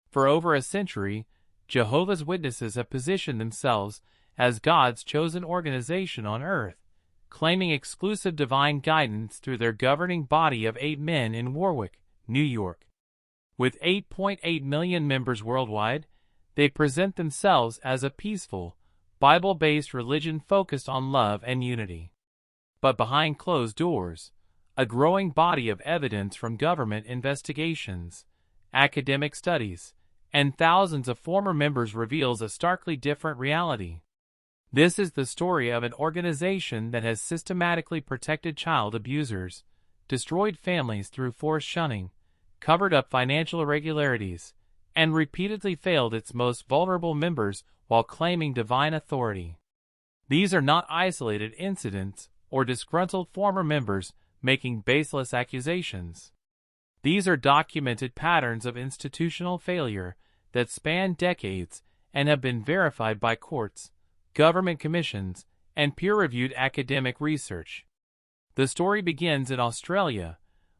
For over a century, Jehovah's Witnesses have positioned themselves as God's chosen organization on earth, claiming exclusive divine guidance through their governing body of 8 men in Warwick, New York. With 8.8 million members worldwide, they present themselves as a peaceful, Bible-based religion focused on love and unity. But behind closed doors, a growing body of evidence from government investigations, academic studies, and thousands of former members reveals a starkly different reality. This is the story of an organization that has systematically protected child abusers, destroyed families through forced shunning, covered up financial irregularities, and repeatedly failed its most vulnerable members while claiming divine authority. These are not isolated incidents or disgruntled former members making baseless accusations. These are documented patterns of institutional failure that span decades and have been verified by courts, government commissions, and peer-reviewed academic research. The story begins in Australia,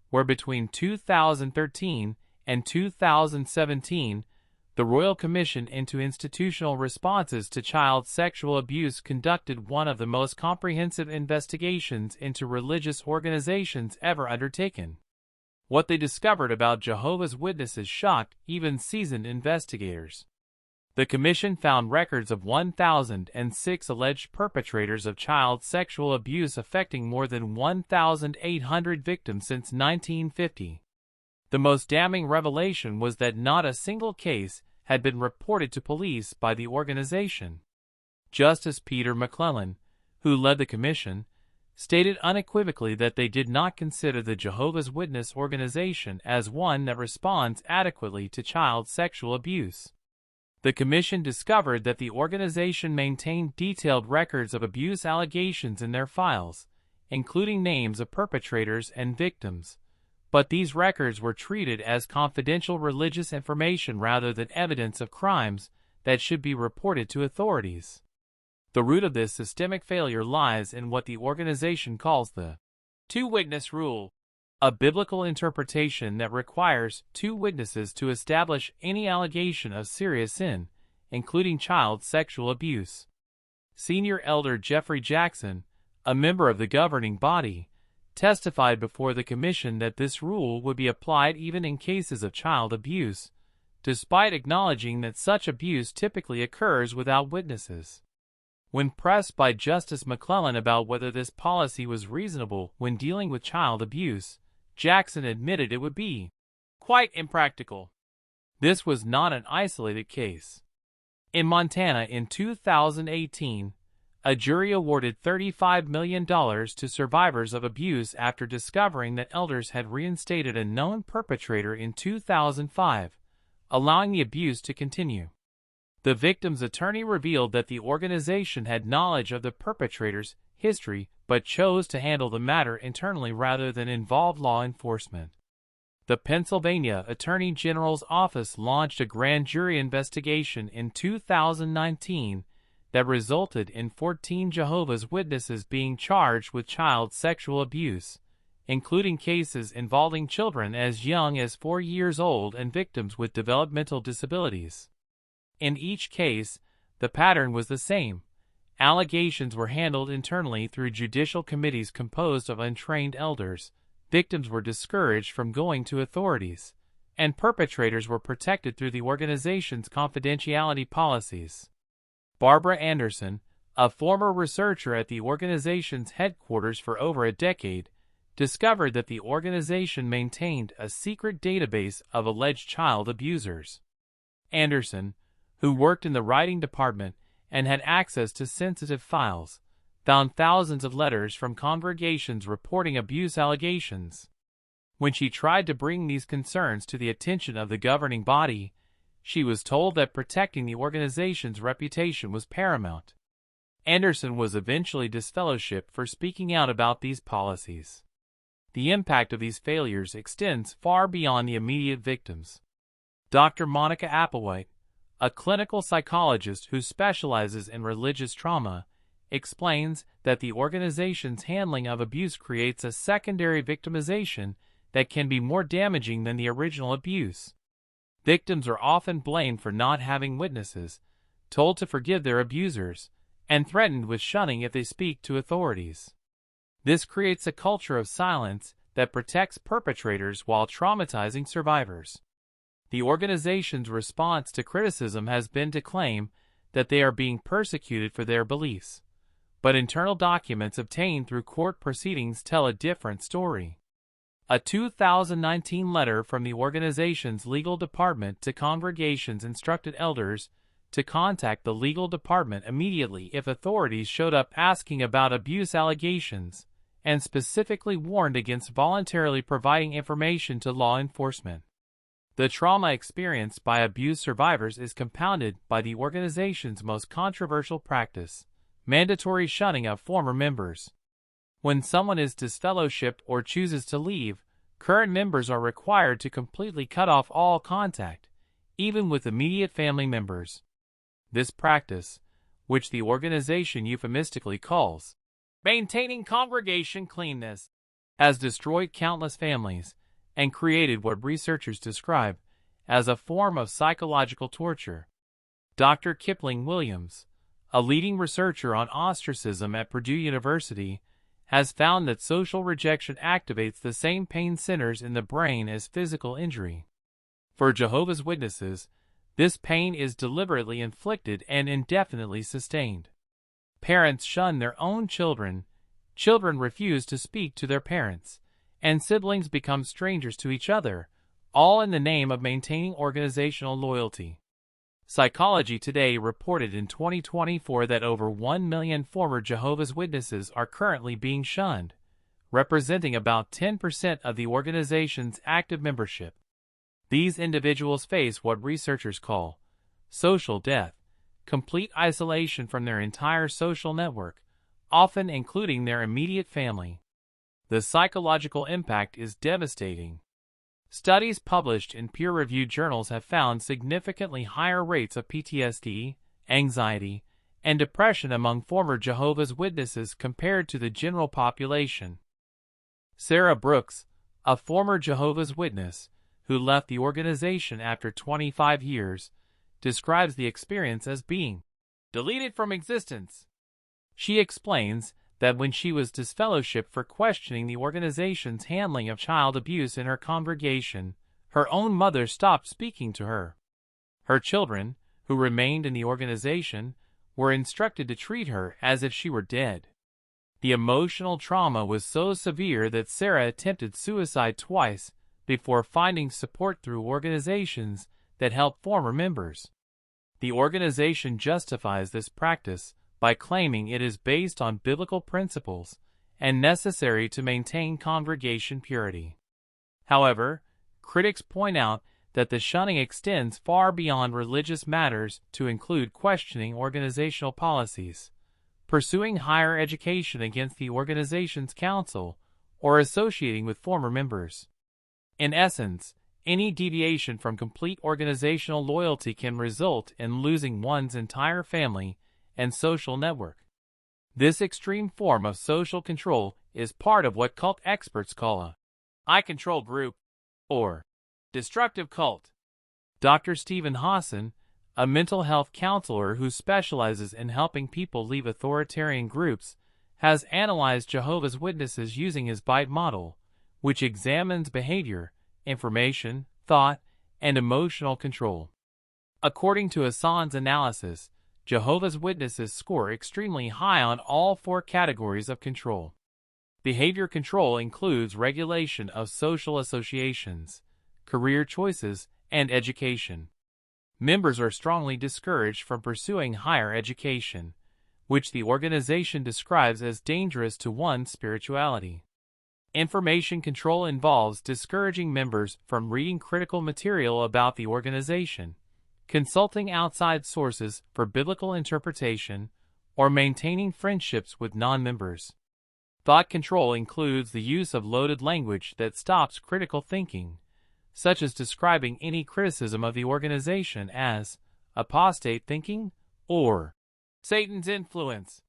where between 2013 and 2017, the Royal Commission into Institutional Responses to Child Sexual Abuse conducted one of the most comprehensive investigations into religious organizations ever undertaken. What they discovered about Jehovah's Witnesses shocked even seasoned investigators. The Commission found records of 1,006 alleged perpetrators of child sexual abuse affecting more than 1,800 victims since 1950. The most damning revelation was that not a single case had been reported to police by the organization. Justice Peter McClellan, who led the commission, stated unequivocally that they did not consider the Jehovah's Witness organization as one that responds adequately to child sexual abuse. The commission discovered that the organization maintained detailed records of abuse allegations in their files, including names of perpetrators and victims, but these records were treated as confidential religious information rather than evidence of crimes that should be reported to authorities. The root of this systemic failure lies in what the organization calls the two-witness rule, a biblical interpretation that requires 2 witnesses to establish any allegation of serious sin, including child sexual abuse. Senior Elder Jeffrey Jackson, a member of the governing body, testified before the commission that this rule would be applied even in cases of child abuse, despite acknowledging that such abuse typically occurs without witnesses. When pressed by Justice McClellan about whether this policy was reasonable when dealing with child abuse, Jackson admitted it would be quite impractical. This was not an isolated case. In Montana in 2018, a jury awarded $35 million to survivors of abuse after discovering that elders had reinstated a known perpetrator in 2005, allowing the abuse to continue. The victim's attorney revealed that the organization had knowledge of the perpetrator's history but chose to handle the matter internally rather than involve law enforcement. The Pennsylvania Attorney General's office launched a grand jury investigation in 2019 that resulted in 14 Jehovah's Witnesses being charged with child sexual abuse, including cases involving children as young as 4 years old and victims with developmental disabilities. In each case, the pattern was the same. Allegations were handled internally through judicial committees composed of untrained elders, victims were discouraged from going to authorities, and perpetrators were protected through the organization's confidentiality policies. Barbara Anderson, a former researcher at the organization's headquarters for over a decade, discovered that the organization maintained a secret database of alleged child abusers. Anderson, who worked in the writing department and had access to sensitive files, found thousands of letters from congregations reporting abuse allegations. When she tried to bring these concerns to the attention of the governing body, she was told that protecting the organization's reputation was paramount. Anderson was eventually disfellowshipped for speaking out about these policies. The impact of these failures extends far beyond the immediate victims. Dr. Monica Applewhite, a clinical psychologist who specializes in religious trauma, explains that the organization's handling of abuse creates a secondary victimization that can be more damaging than the original abuse. Victims are often blamed for not having witnesses, told to forgive their abusers, and threatened with shunning if they speak to authorities. This creates a culture of silence that protects perpetrators while traumatizing survivors. The organization's response to criticism has been to claim that they are being persecuted for their beliefs, but internal documents obtained through court proceedings tell a different story. A 2019 letter from the organization's legal department to congregations instructed elders to contact the legal department immediately if authorities showed up asking about abuse allegations, and specifically warned against voluntarily providing information to law enforcement. The trauma experienced by abuse survivors is compounded by the organization's most controversial practice, mandatory shunning of former members. When someone is disfellowshipped or chooses to leave, current members are required to completely cut off all contact, even with immediate family members. This practice, which the organization euphemistically calls maintaining congregation cleanness, has destroyed countless families and created what researchers describe as a form of psychological torture. Dr. Kipling Williams, a leading researcher on ostracism at Purdue University, has found that social rejection activates the same pain centers in the brain as physical injury. For Jehovah's Witnesses, this pain is deliberately inflicted and indefinitely sustained. Parents shun their own children, children refuse to speak to their parents, and siblings become strangers to each other, all in the name of maintaining organizational loyalty. Psychology Today reported in 2024 that over 1 million former Jehovah's Witnesses are currently being shunned, representing about 10% of the organization's active membership. These individuals face what researchers call social death, complete isolation from their entire social network, often including their immediate family. The psychological impact is devastating. Studies published in peer-reviewed journals have found significantly higher rates of PTSD, anxiety, and depression among former Jehovah's Witnesses compared to the general population. Sarah Brooks, a former Jehovah's Witness who left the organization after 25 years, describes the experience as being deleted from existence. She explains that when she was disfellowshipped for questioning the organization's handling of child abuse in her congregation, her own mother stopped speaking to her. Her children, who remained in the organization, were instructed to treat her as if she were dead. The emotional trauma was so severe that Sarah attempted suicide twice before finding support through organizations that help former members. The organization justifies this practice by claiming it is based on biblical principles and necessary to maintain congregation purity. However, critics point out that the shunning extends far beyond religious matters to include questioning organizational policies, pursuing higher education against the organization's council, or associating with former members. In essence, any deviation from complete organizational loyalty can result in losing one's entire family and social network. This extreme form of social control is part of what cult experts call a I control group or destructive cult. Dr. Stephen Hassan, a mental health counselor who specializes in helping people leave authoritarian groups, has analyzed Jehovah's Witnesses using his BITE model, which examines behavior, information, thought, and emotional control. According to Hassan's analysis, Jehovah's Witnesses score extremely high on all 4 categories of control. Behavior control includes regulation of social associations, career choices, and education. Members are strongly discouraged from pursuing higher education, which the organization describes as dangerous to one's spirituality. Information control involves discouraging members from reading critical material about the organization, consulting outside sources for biblical interpretation, or maintaining friendships with non-members. Thought control includes the use of loaded language that stops critical thinking, such as describing any criticism of the organization as apostate thinking or Satan's influence.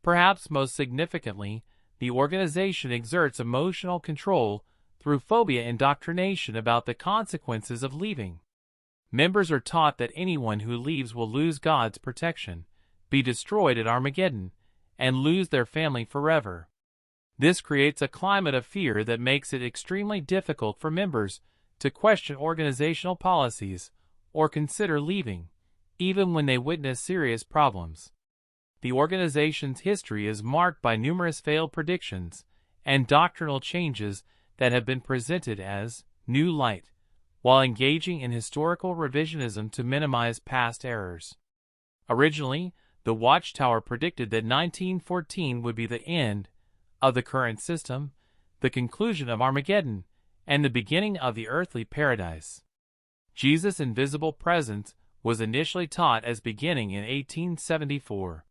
Perhaps most significantly, the organization exerts emotional control through phobia indoctrination about the consequences of leaving. Members are taught that anyone who leaves will lose God's protection, be destroyed at Armageddon, and lose their family forever. This creates a climate of fear that makes it extremely difficult for members to question organizational policies or consider leaving, even when they witness serious problems. The organization's history is marked by numerous failed predictions and doctrinal changes that have been presented as new light, while engaging in historical revisionism to minimize past errors. Originally, the Watchtower predicted that 1914 would be the end of the current system, the conclusion of Armageddon, and the beginning of the earthly paradise. Jesus' invisible presence was initially taught as beginning in 1874.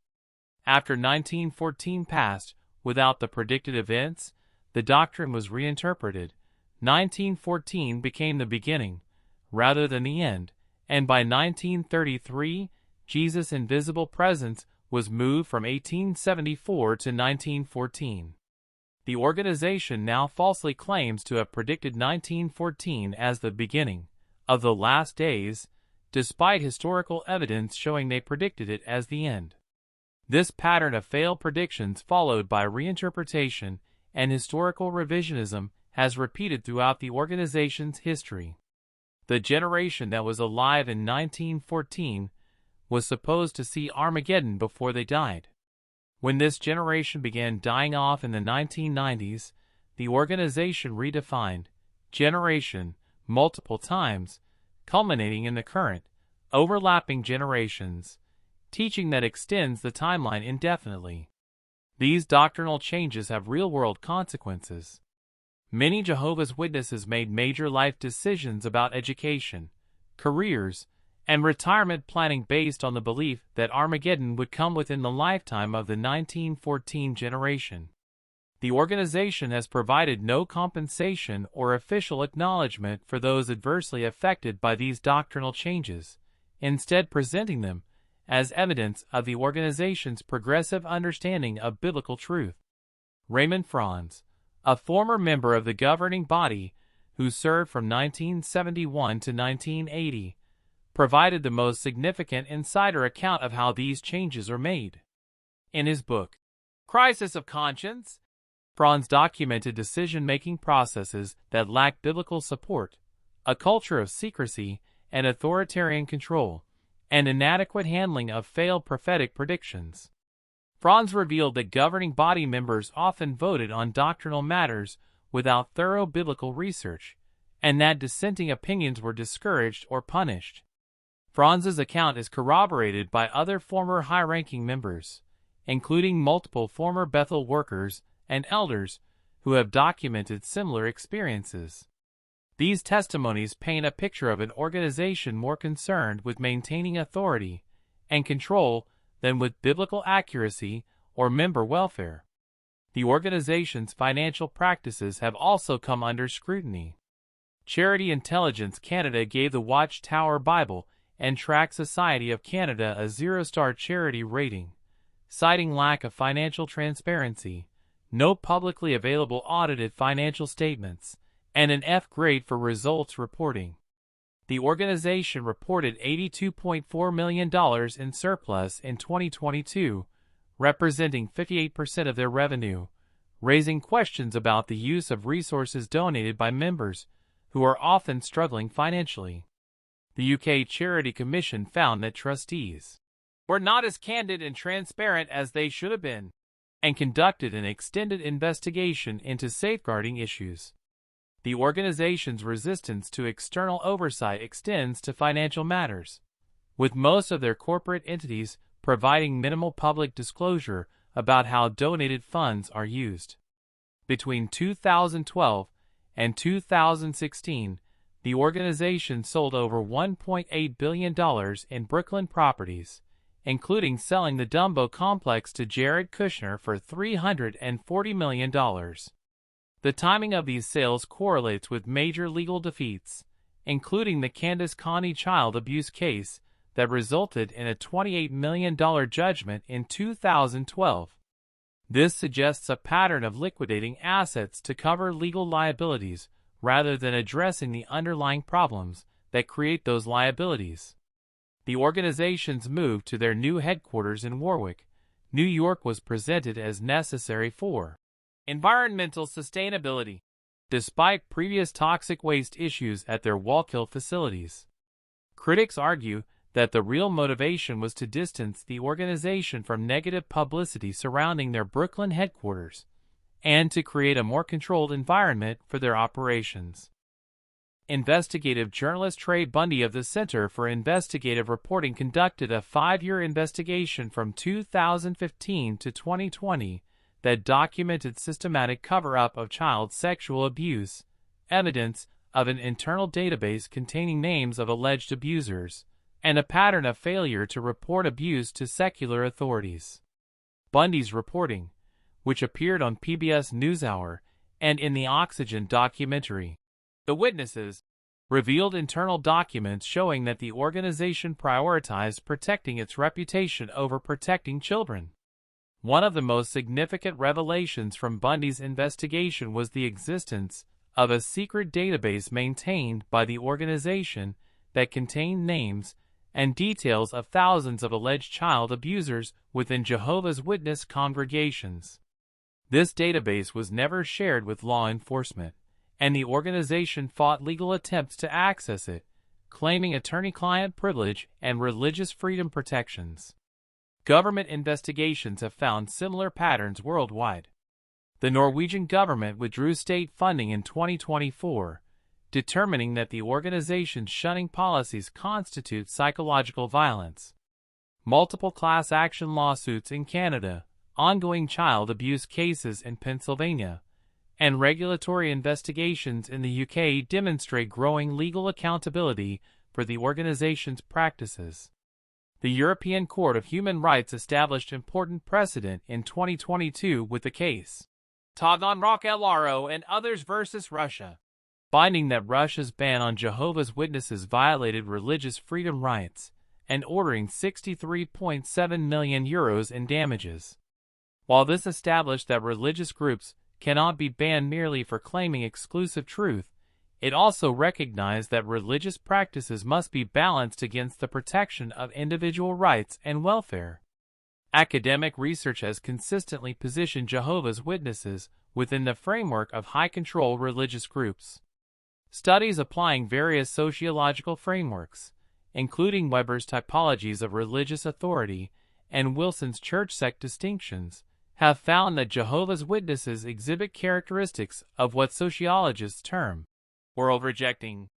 After 1914 passed without the predicted events, the doctrine was reinterpreted. 1914 became the beginning, rather than the end, and by 1933, Jesus' invisible presence was moved from 1874 to 1914. The organization now falsely claims to have predicted 1914 as the beginning of the last days, despite historical evidence showing they predicted it as the end. This pattern of failed predictions followed by reinterpretation and historical revisionism has repeated throughout the organization's history. The generation that was alive in 1914 was supposed to see Armageddon before they died. When this generation began dying off in the 1990s, the organization redefined generation multiple times, culminating in the current, overlapping generations, teaching that extends the timeline indefinitely. These doctrinal changes have real-world consequences. Many Jehovah's Witnesses made major life decisions about education, careers, and retirement planning based on the belief that Armageddon would come within the lifetime of the 1914 generation. The organization has provided no compensation or official acknowledgement for those adversely affected by these doctrinal changes, instead presenting them as evidence of the organization's progressive understanding of biblical truth. Raymond Franz, a former member of the governing body who served from 1971 to 1980, provided the most significant insider account of how these changes are made. In his book, Crisis of Conscience, Franz documented decision-making processes that lack biblical support, a culture of secrecy and authoritarian control, and inadequate handling of failed prophetic predictions. Franz revealed that governing body members often voted on doctrinal matters without thorough biblical research, and that dissenting opinions were discouraged or punished. Franz's account is corroborated by other former high-ranking members, including multiple former Bethel workers and elders who have documented similar experiences. These testimonies paint a picture of an organization more concerned with maintaining authority and control than with biblical accuracy or member welfare. The organization's financial practices have also come under scrutiny. Charity Intelligence Canada gave the Watchtower Bible and Tract Society of Canada a 0-star charity rating, citing lack of financial transparency, no publicly available audited financial statements, and an F grade for results reporting. The organization reported $82.4 million in surplus in 2022, representing 58% of their revenue, raising questions about the use of resources donated by members who are often struggling financially. The UK Charity Commission found that trustees were not as candid and transparent as they should have been, and conducted an extended investigation into safeguarding issues. The organization's resistance to external oversight extends to financial matters, with most of their corporate entities providing minimal public disclosure about how donated funds are used. Between 2012 and 2016, the organization sold over $1.8 billion in Brooklyn properties, including selling the Dumbo complex to Jared Kushner for $340 million. The timing of these sales correlates with major legal defeats, including the Candace Connie child abuse case that resulted in a $28 million judgment in 2012. This suggests a pattern of liquidating assets to cover legal liabilities rather than addressing the underlying problems that create those liabilities. The organization's move to their new headquarters in Warwick, New York was presented as necessary for environmental sustainability, despite previous toxic waste issues at their Wallkill facilities. Critics argue that the real motivation was to distance the organization from negative publicity surrounding their Brooklyn headquarters and to create a more controlled environment for their operations. Investigative journalist Trey Bundy of the Center for Investigative Reporting conducted a 5-year investigation from 2015 to 2020 that documented systematic cover-up of child sexual abuse, evidence of an internal database containing names of alleged abusers, and a pattern of failure to report abuse to secular authorities. Bundy's reporting, which appeared on PBS NewsHour and in the Oxygen documentary, The Witnesses, revealed internal documents showing that the organization prioritized protecting its reputation over protecting children. One of the most significant revelations from Bundy's investigation was the existence of a secret database maintained by the organization that contained names and details of thousands of alleged child abusers within Jehovah's Witness congregations. This database was never shared with law enforcement, and the organization fought legal attempts to access it, claiming attorney-client privilege and religious freedom protections. Government investigations have found similar patterns worldwide. The Norwegian government withdrew state funding in 2024, determining that the organization's shunning policies constitute psychological violence. Multiple class action lawsuits in Canada, ongoing child abuse cases in Pennsylvania, and regulatory investigations in the UK demonstrate growing legal accountability for the organization's practices. The European Court of Human Rights established important precedent in 2022 with the case Taganrog LRO and others versus Russia, finding that Russia's ban on Jehovah's Witnesses violated religious freedom rights and ordering €63.7 million in damages. While this established that religious groups cannot be banned merely for claiming exclusive truth, it also recognized that religious practices must be balanced against the protection of individual rights and welfare. Academic research has consistently positioned Jehovah's Witnesses within the framework of high-control religious groups. Studies applying various sociological frameworks, including Weber's typologies of religious authority and Wilson's church sect distinctions, have found that Jehovah's Witnesses exhibit characteristics of what sociologists term world-rejecting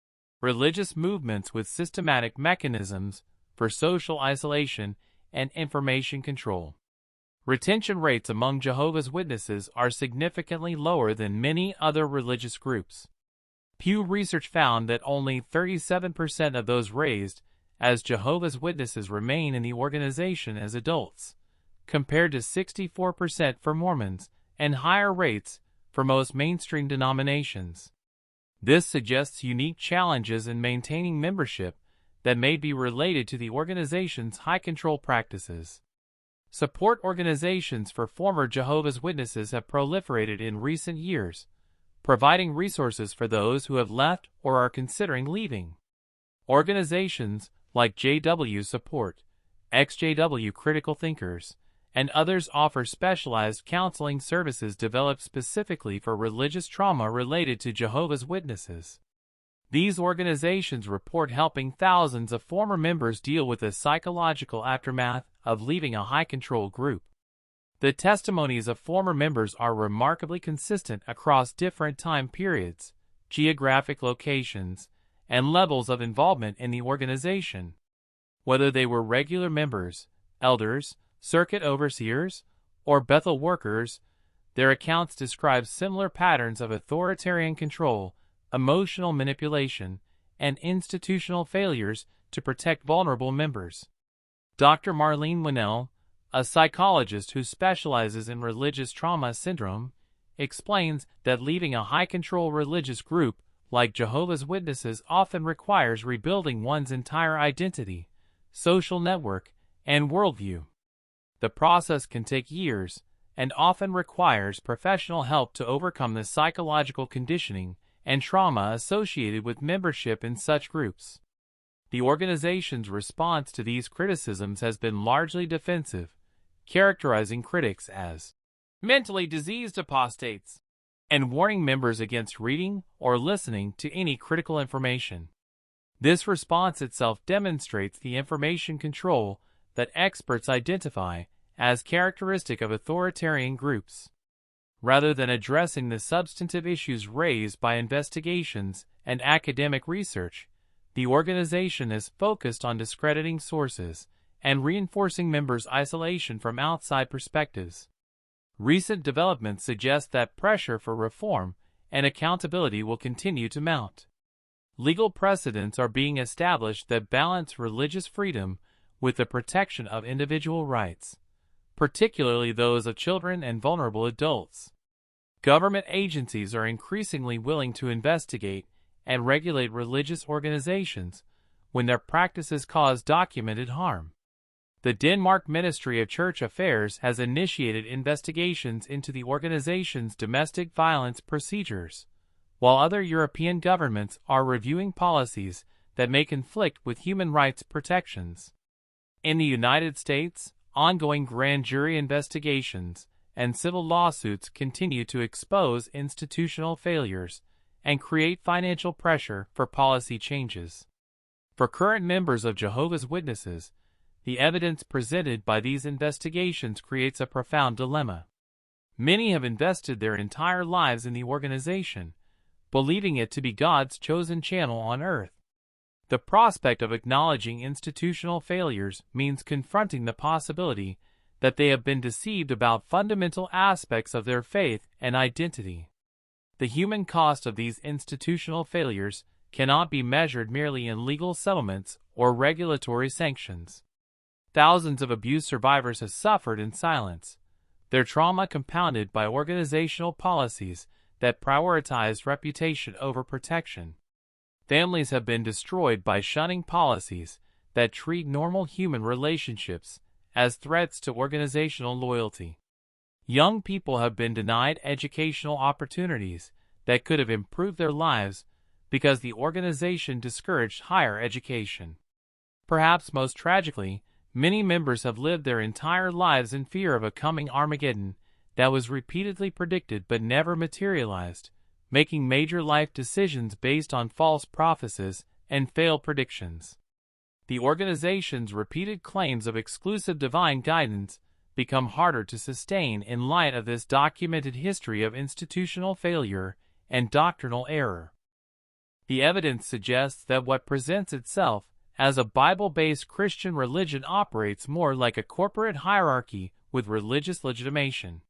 religious movements with systematic mechanisms for social isolation and information control. Retention rates among Jehovah's Witnesses are significantly lower than many other religious groups. Pew Research found that only 37% of those raised as Jehovah's Witnesses remain in the organization as adults, compared to 64% for Mormons and higher rates for most mainstream denominations. This suggests unique challenges in maintaining membership that may be related to the organization's high-control practices. Support organizations for former Jehovah's Witnesses have proliferated in recent years, providing resources for those who have left or are considering leaving. Organizations like JW Support, XJW Critical Thinkers, and others offer specialized counseling services developed specifically for religious trauma related to Jehovah's Witnesses. These organizations report helping thousands of former members deal with the psychological aftermath of leaving a high-control group. The testimonies of former members are remarkably consistent across different time periods, geographic locations, and levels of involvement in the organization. Whether they were regular members, elders, circuit overseers, or Bethel workers, their accounts describe similar patterns of authoritarian control, emotional manipulation, and institutional failures to protect vulnerable members. Dr. Marlene Winnell, a psychologist who specializes in religious trauma syndrome, explains that leaving a high-control religious group like Jehovah's Witnesses often requires rebuilding one's entire identity, social network, and worldview. The process can take years and often requires professional help to overcome the psychological conditioning and trauma associated with membership in such groups. The organization's response to these criticisms has been largely defensive, characterizing critics as mentally diseased apostates and warning members against reading or listening to any critical information. This response itself demonstrates the information control that experts identify as characteristic of authoritarian groups. Rather than addressing the substantive issues raised by investigations and academic research, the organization is focused on discrediting sources and reinforcing members' isolation from outside perspectives. Recent developments suggest that pressure for reform and accountability will continue to mount. Legal precedents are being established that balance religious freedom with the protection of individual rights, particularly those of children and vulnerable adults. Government agencies are increasingly willing to investigate and regulate religious organizations when their practices cause documented harm. The Denmark Ministry of Church Affairs has initiated investigations into the organization's domestic violence procedures, while other European governments are reviewing policies that may conflict with human rights protections. In the United States, ongoing grand jury investigations and civil lawsuits continue to expose institutional failures and create financial pressure for policy changes. For current members of Jehovah's Witnesses, the evidence presented by these investigations creates a profound dilemma. Many have invested their entire lives in the organization, believing it to be God's chosen channel on earth. The prospect of acknowledging institutional failures means confronting the possibility that they have been deceived about fundamental aspects of their faith and identity. The human cost of these institutional failures cannot be measured merely in legal settlements or regulatory sanctions. Thousands of abuse survivors have suffered in silence, their trauma compounded by organizational policies that prioritize reputation over protection. Families have been destroyed by shunning policies that treat normal human relationships as threats to organizational loyalty. Young people have been denied educational opportunities that could have improved their lives because the organization discouraged higher education. Perhaps most tragically, many members have lived their entire lives in fear of a coming Armageddon that was repeatedly predicted but never materialized, making major life decisions based on false prophecies and failed predictions. The organization's repeated claims of exclusive divine guidance become harder to sustain in light of this documented history of institutional failure and doctrinal error. The evidence suggests that what presents itself as a Bible-based Christian religion operates more like a corporate hierarchy with religious legitimation.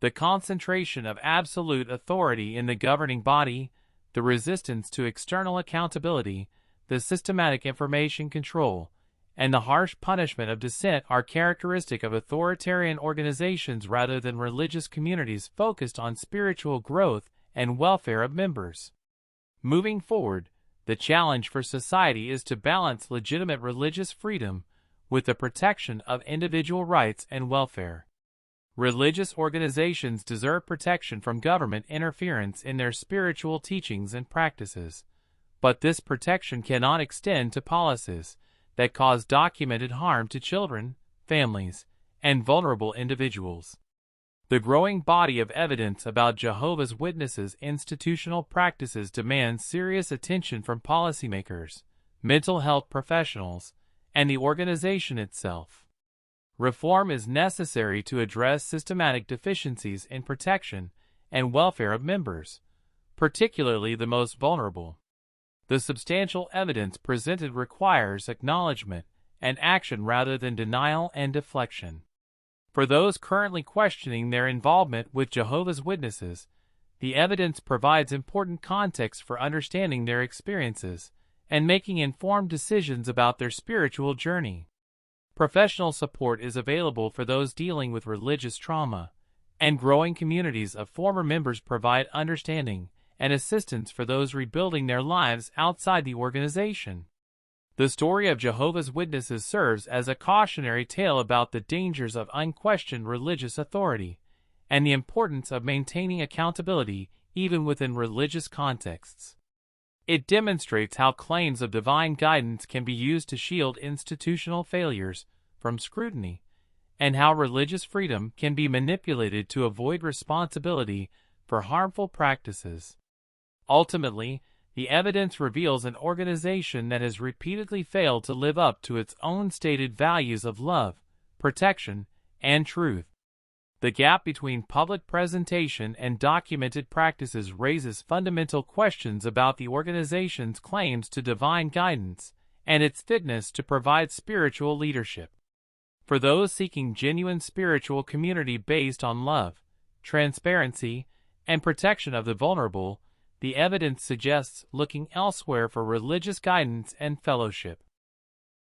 The concentration of absolute authority in the governing body, the resistance to external accountability, the systematic information control, and the harsh punishment of dissent are characteristic of authoritarian organizations rather than religious communities focused on spiritual growth and welfare of members. Moving forward, the challenge for society is to balance legitimate religious freedom with the protection of individual rights and welfare. Religious organizations deserve protection from government interference in their spiritual teachings and practices, but this protection cannot extend to policies that cause documented harm to children, families, and vulnerable individuals. The growing body of evidence about Jehovah's Witnesses' institutional practices demands serious attention from policymakers, mental health professionals, and the organization itself. Reform is necessary to address systematic deficiencies in protection and welfare of members, particularly the most vulnerable. The substantial evidence presented requires acknowledgement and action rather than denial and deflection. For those currently questioning their involvement with Jehovah's Witnesses, the evidence provides important context for understanding their experiences and making informed decisions about their spiritual journey. Professional support is available for those dealing with religious trauma, and growing communities of former members provide understanding and assistance for those rebuilding their lives outside the organization. The story of Jehovah's Witnesses serves as a cautionary tale about the dangers of unquestioned religious authority and the importance of maintaining accountability even within religious contexts. It demonstrates how claims of divine guidance can be used to shield institutional failures from scrutiny, and how religious freedom can be manipulated to avoid responsibility for harmful practices. Ultimately, the evidence reveals an organization that has repeatedly failed to live up to its own stated values of love, protection, and truth. The gap between public presentation and documented practices raises fundamental questions about the organization's claims to divine guidance and its fitness to provide spiritual leadership. For those seeking genuine spiritual community based on love, transparency, and protection of the vulnerable, the evidence suggests looking elsewhere for religious guidance and fellowship.